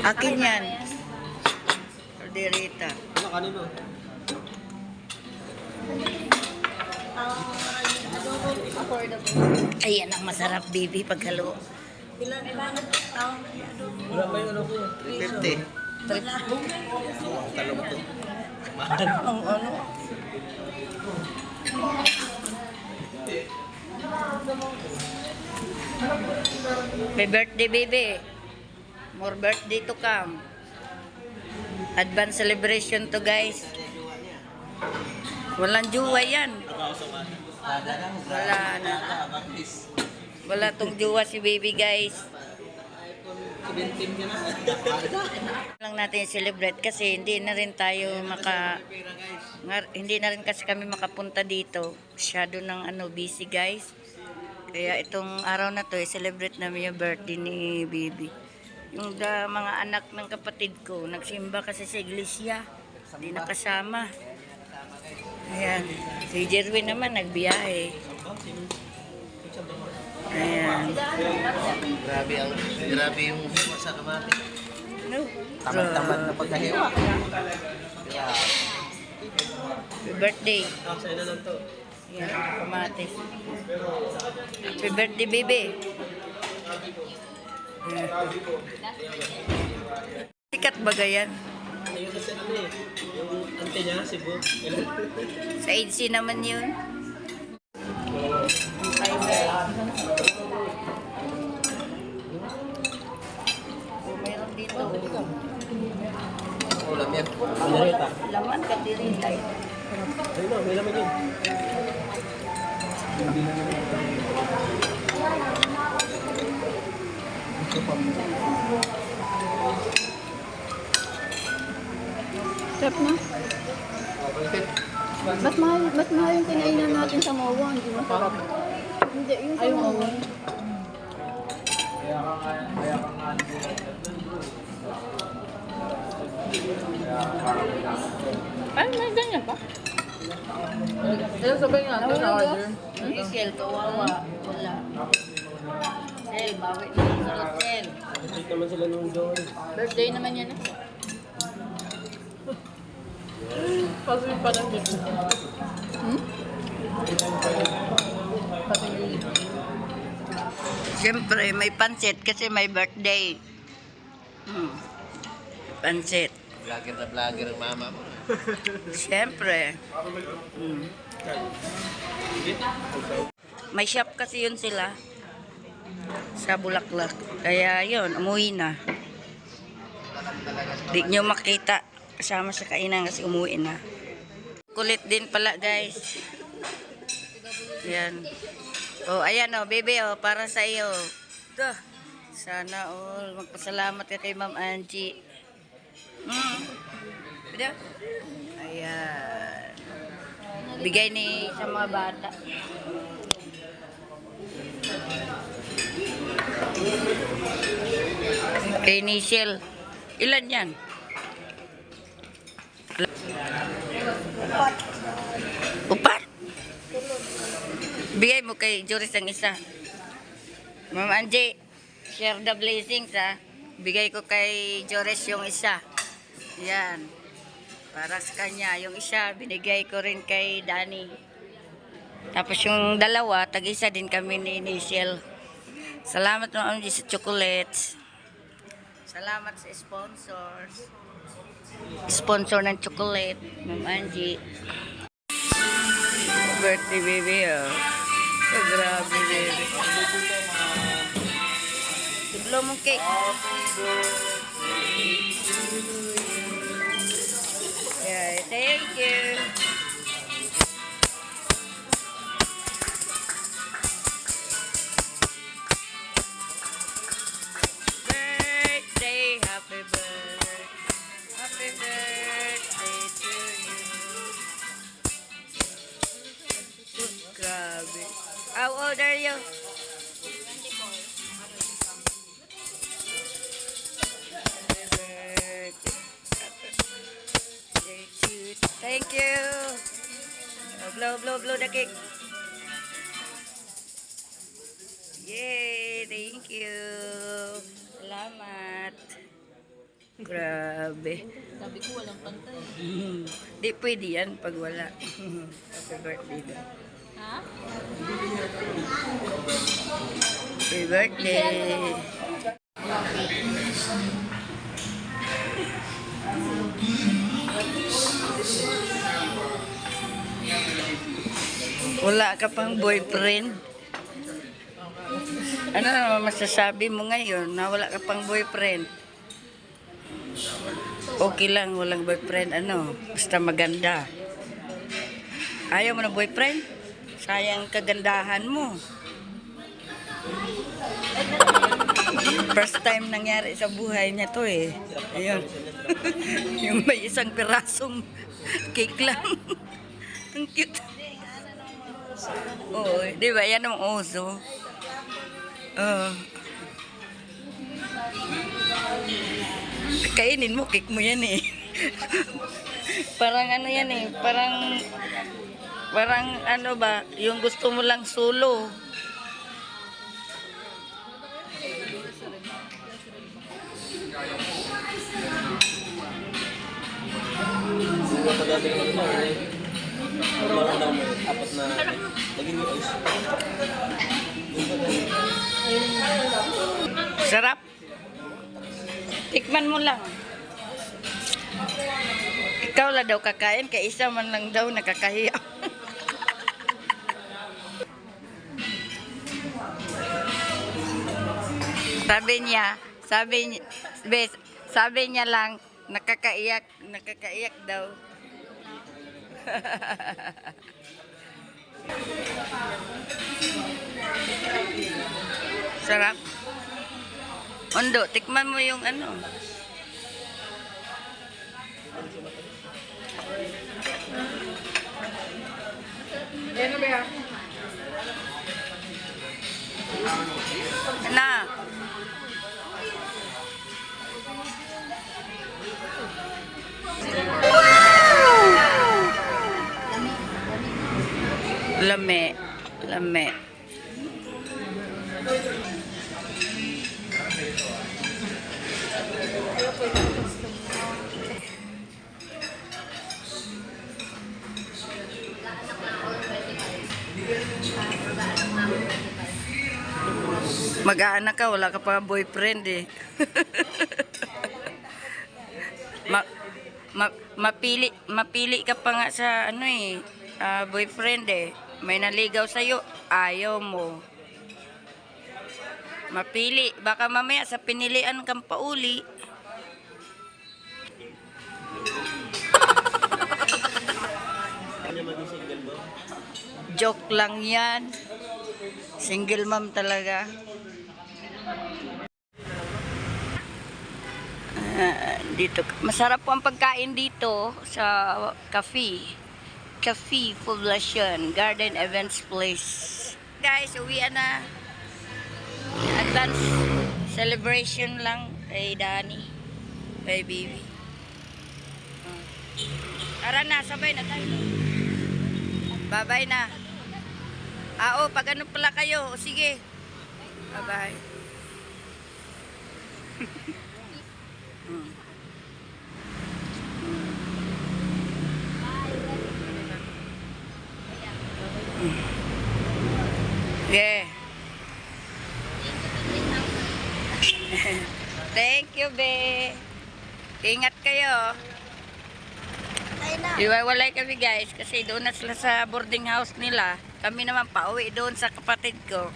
Akin yan. Orderita. Ano kanino? Ayan ang masarap, baby, paghalo. Wala pa yung ano ko. 50. Ang talong to. Ang ano? May birthday, baby. More birthday to come. Advance celebration to, guys. Walang juwa yan. Wala na. Wala tong juwa si baby, guys. Lang natin celebrate kasi hindi na rin tayo hindi na rin kasi kami makapunta dito. Masyado ng busy, guys. Kaya itong araw na to, celebrate namin yung birthday ni baby. Yung mga anak ng kapatid ko, nagsimba kasi sa iglesia. Hindi nakasama. Ayan. Si Jerwin naman, nagbiyahe. Ayan. Grabe yung hiwa sa kamati. No. Tamad-tamad na pagkahiwa. Happy birthday. Sa'yo na lang to. Ayan, kamatis. Happy birthday, baby. Ayan. Sikat ba yan? Yung kasi ano eh. Yung ante niya, Cebu. Sa ADC naman yun. Mayroon dito. Ulam yan. Mandarita. Laman ka din tayo. Ayun na, may laman yun. Sarap na. Mas mahal yung kinainan natin sa Mowa. Hindi masarap. Hindi, yung sa Mowa. Ay, may ganyan pa? Ano sabay nga ito na order? Sel, kawawa. Wala. Sel, bawi na yung sulot, Sel. Nag-treat naman sila nung doon. Birthday naman yan eh. Pasulit pa lang dito. Siyempre, may pansit kasi may birthday. Pansit. Vlogger ang mama mo. Siyempre. May shop kasi yun sila. Sa Bulaklak. Kaya yun, umuwi na. Di nyo makita. Kasama sa kainan kasi umuwi na. Kulit din pala, guys. Yan. Oh, ayan oh, baby oh, para sa iyo. Ito. Sana all magpasalamat ka kay Ma'am Angie. Video? Ayan. Bigay ni sa mga bata. Kay Nichelle. Ilan yan? Upat. Bigay mo kay Joris ang isa. Ma'am Angie, share the blessings ha. Bigay ko kay Joris yung isa. Yan. Para sa kanya. Yung isa, binigay ko rin kay Danny. Tapos yung dalawa, tag-isa din kami ni Nichelle. Salamat Ma'am Angie sa chocolates. Salamat sa sponsors. Sponsor ng chocolate, Ma'am Angie. Birthday baby oh. Oh, grabe baby. Tiblo mong cake. Yeah, thank you. Birthday, happy birthday. Happy birthday to you. Grabe. How old are you? 24. Happy birthday. Thank you. Blow the cake. Yay, thank you. Salamat. Grabe. Sabi ko walang pantay. Di pwede yan pag wala. Happy birthday daw. Ha? Happy birthday. Wala ka pang boyfriend? Ano naman masasabi mo ngayon na wala ka pang boyfriend? Okay lang, walang boyfriend. Ano? Basta maganda. Ayaw mo ng boyfriend? Sayang kagandahan mo. First time nangyari sa buhay niya to eh. Ayun. Yung may isang pirasong cake lang. Ang cute. Oo, di ba? Yan ang oso. Kainin mo, cake mo yan eh. Parang ano yan eh. Parang ano ba, yung gusto mo lang solo. Siguro pag dati ko na normal lang mo, apat na naging ayos. Sarap. Tikman mo lang. Ikaw la daw kakain, kaya isa man lang daw nakakahiya. sabi niya lang, nakakaiyak daw. Sarap. Ondo, tikman mo yung ano. Yan na ba yan? Na. Lame. Mag-aanak ka, wala ka pa boyfriend eh. Mapili ka pa nga sa ano eh, boyfriend eh. May naligaw sa'yo, ayaw mo. Mapili, baka mamaya sa pinilian kang pauli. Joke lang yan. Single mom talaga. Dito, masarap po ang pagkain dito sa Cafe Poblacion Garden Events Place. Guys, uwian na. Advance celebration lang kay Dani, kay baby. Tara na, sabay na tayo. Bye-bye na. Pag ano pala kayo, sige. Bye-bye. Yeah. Thank you, be. Ingat kayo. Iwawalay kami guys kasi doon na sila sa boarding house nila. Kami naman pauwi doon sa kapatid ko.